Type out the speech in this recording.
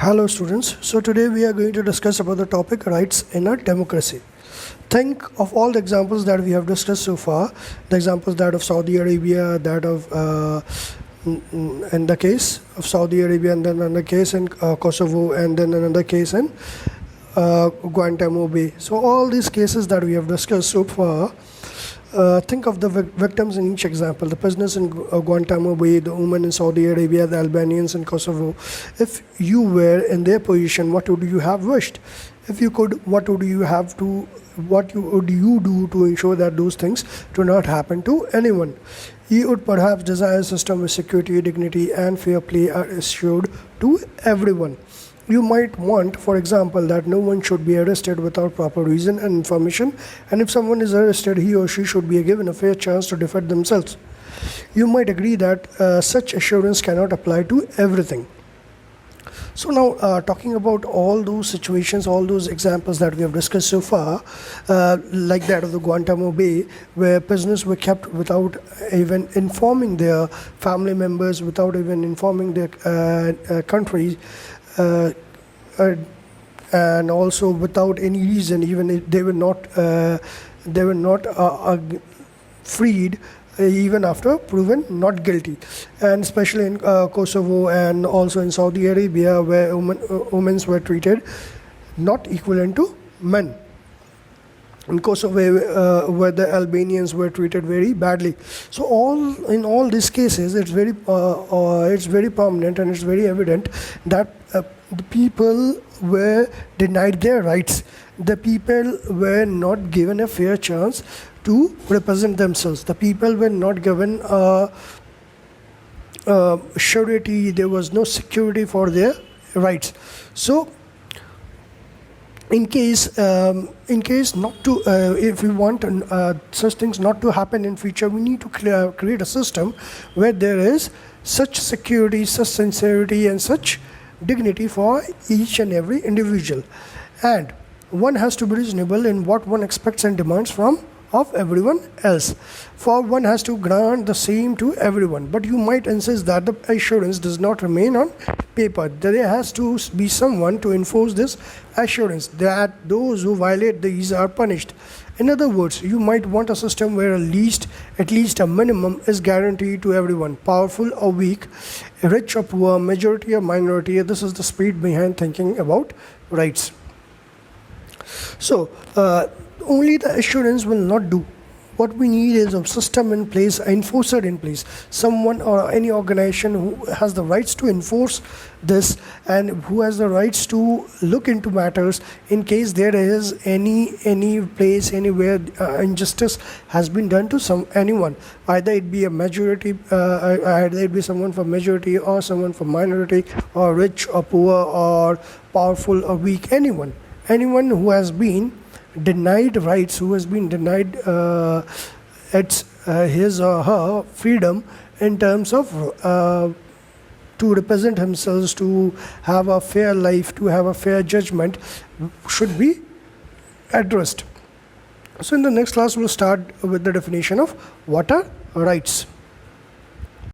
Hello students, so today we are going to discuss about the topic rights in a democracy. Think of all the examples that we have discussed so far, the examples that of Saudi Arabia, that of in the case of Saudi Arabia, and then another case in Kosovo, and then another case in Guantanamo Bay. So all these cases that we have discussed so far, think of the victims in each example: the prisoners in Guantanamo Bay, the women in Saudi Arabia, the Albanians in Kosovo. If you were in their position, what would you have wished? If you could, what would you do to ensure that those things do not happen to anyone? You would perhaps desire a system where security, dignity, and fair play are assured to everyone. You might want, for example, that no one should be arrested without proper reason and information, and if someone is arrested, he or she should be given a fair chance to defend themselves. You might agree that such assurance cannot apply to everything. So now, talking about all those situations, all those examples that we have discussed so far, like that of the Guantanamo Bay, where prisoners were kept without even informing their family members, without even informing their country, and also without any reason, even if they were not freed even after proven not guilty. And especially in Kosovo and also in Saudi Arabia, where women were treated not equivalent to men. In Kosovo, where the Albanians were treated very badly. So in all these cases, it's very prominent and it's very evident that the people were denied their rights. The people were not given a fair chance to represent themselves. The people were not given surety. There was no security for their rights. So in case not to, if we want such things not to happen in future, we need to create a system where there is such security, such sincerity, and such dignity for each and every individual. And one has to be reasonable in what one expects and demands of everyone else. For one has to grant the same to everyone. But you might insist that the assurance does not remain on paper. There has to be someone to enforce this assurance that those who violate these are punished. In other words, you might want a system where at least a minimum is guaranteed to everyone, powerful or weak, rich or poor, majority or minority. This is the spirit behind thinking about rights. So, only the assurance will not do. What we need is a system in place, an enforcer in place, someone or any organization who has the rights to enforce this and who has the rights to look into matters in case there is any place, anywhere injustice has been done to anyone. Either it be a majority, either it be someone for majority or someone for minority, or rich or poor or powerful or weak, anyone who has been denied rights, who has been denied his or her freedom in terms of to represent themselves, to have a fair life, to have a fair judgment, should be addressed. So in the next class, we'll start with the definition of what are rights.